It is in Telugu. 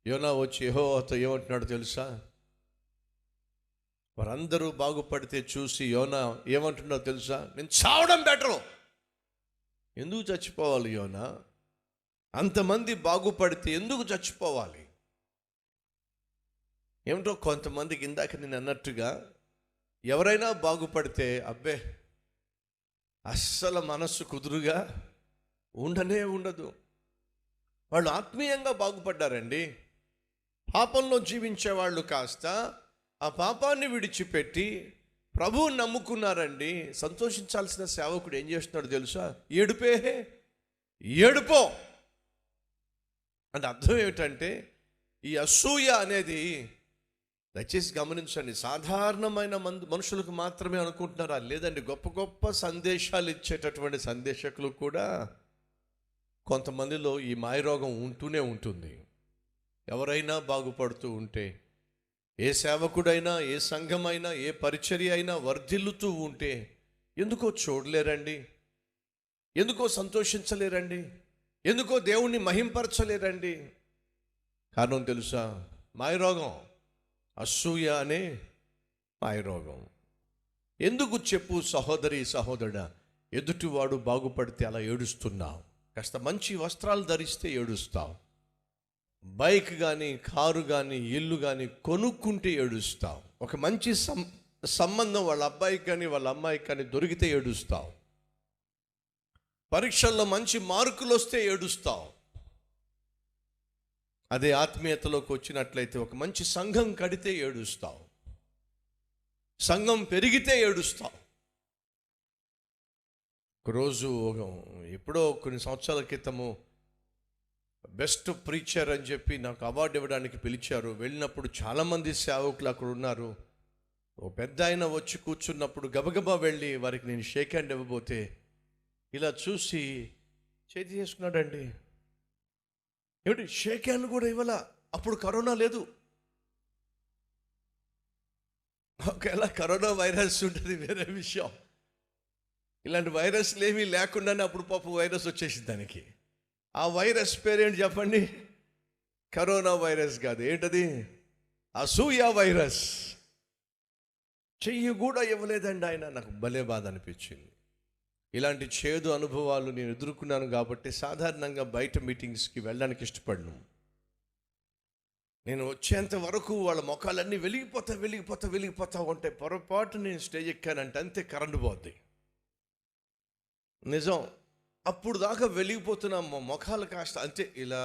యోనా వచ్చి యెహోవాతో ఏమంటున్నాడు తెలుసా? వారందరూ బాగుపడితే చూసి యోనా ఏమంటున్నాడో తెలుసా? నేను చావడం బెటరు. ఎందుకు చచ్చిపోవాలి యోనా? అంతమంది బాగుపడితే ఎందుకు చచ్చిపోవాలి? ఏమిటో కొంతమందికి ఇందాక నేను అన్నట్టుగా ఎవరైనా బాగుపడితే అబ్బే అస్సలు మనస్సు కుదురుగా ఉండనే ఉండదు. వాళ్ళు ఆత్మీయంగా బాగుపడ్డారండి. పాపంలో జీవించే వాళ్ళు కాస్త ఆ పాపాన్ని విడిచిపెట్టి ప్రభువుని నమ్ముకున్నారండి. సంతోషించాల్సిన సేవకుడు ఏం చేస్తున్నాడు తెలుసా? ఏడుపో అంటే అర్థం ఏమిటంటే, ఈ అసూయ అనేది దయచేసి గమనించండి, సాధారణమైన మనుషులకు మాత్రమే అనుకుంటున్నారా? లేదండి, గొప్ప గొప్ప సందేశాలు ఇచ్చేటటువంటి సందేశకులు కూడా కొంతమందిలో ఈ మాయరోగం ఉంటూనే ఉంటుంది. ఎవరైనా బాగుపడుతూ ఉంటే, ఏ సేవకుడైనా, ఏ సంఘమైనా, ఏ పరిచర్య అయినా వర్ధిల్లుతూ ఉంటే ఎందుకో చూడలేరండి, ఎందుకో సంతోషించలేరండి, ఎందుకో దేవుణ్ణి మహింపరచలేరండి. కారణం తెలుసా? మాయరోగం, అసూయ అనే మాయరోగం. ఎందుకు చెప్పు సహోదరి సహోదరుడా? ఎదుటివాడు బాగుపడితే అలా ఏడుస్తున్నావు. కాస్త మంచి వస్త్రాలు ధరిస్తే ఏడుస్తావు. బైక్ కానీ, కారు కానీ, ఇల్లు కానీ కొనుక్కుంటే ఏడుస్తావు. ఒక మంచి సంబంధం వాళ్ళ అబ్బాయికి కానీ వాళ్ళ అమ్మాయికి కానీ దొరికితే ఏడుస్తావు. పరీక్షల్లో మంచి మార్కులు వస్తే ఏడుస్తావు. అదే ఆత్మీయతలోకి వచ్చినట్లయితే ఒక మంచి సంఘం కడితే ఏడుస్తావు, సంఘం పెరిగితే ఏడుస్తావు. ఒకరోజు ఎప్పుడో కొన్ని సంవత్సరాల క్రితము బెస్ట్ ప్రీచర్ అని చెప్పి నాకు అవార్డు ఇవ్వడానికి పిలిచారు. వెళ్ళినప్పుడు చాలామంది సేవకులు అక్కడ ఉన్నారు. ఓ పెద్ద ఆయన వచ్చి కూర్చున్నప్పుడు గబగబా వెళ్ళి వారికి నేను షేక్ హ్యాండ్ ఇవ్వబోతే ఇలా చూసి చేతి చేసుకున్నాడండి. ఏమిటి, షేక్ హ్యాండ్ కూడా ఇవ్వాల? అప్పుడు కరోనా లేదు. ఒకవేళ కరోనా వైరస్ ఉంటుంది వేరే విషయం. ఇలాంటి వైరస్లు ఏమీ లేకుండానే అప్పుడు పాపం వైరస్ వచ్చేసింది దానికి. ఆ వైరస్ పేరేంటి చెప్పండి? కరోనా వైరస్ కాదు. ఏంటది? అసూయ వైరస్. చెయ్యి కూడా ఇవ్వలేదండి ఆయన. నాకు భలే బాధ అనిపించింది. ఇలాంటి చేదు అనుభవాలు నేను ఎదుర్కొన్నాను కాబట్టి సాధారణంగా బయట మీటింగ్స్కి వెళ్ళడానికి ఇష్టపడను. నేను వచ్చేంత వరకు వాళ్ళ ముఖాలన్నీ వెలిగిపోతా ఉంటే పొరపాటు నేను స్టేజ్ ఎక్కానంటే అంతే, కరెంటు పోద్ది. నిజం. అప్పుడు దాకా వెలిగిపోతున్న ముఖాలు కాస్త అంతే ఇలా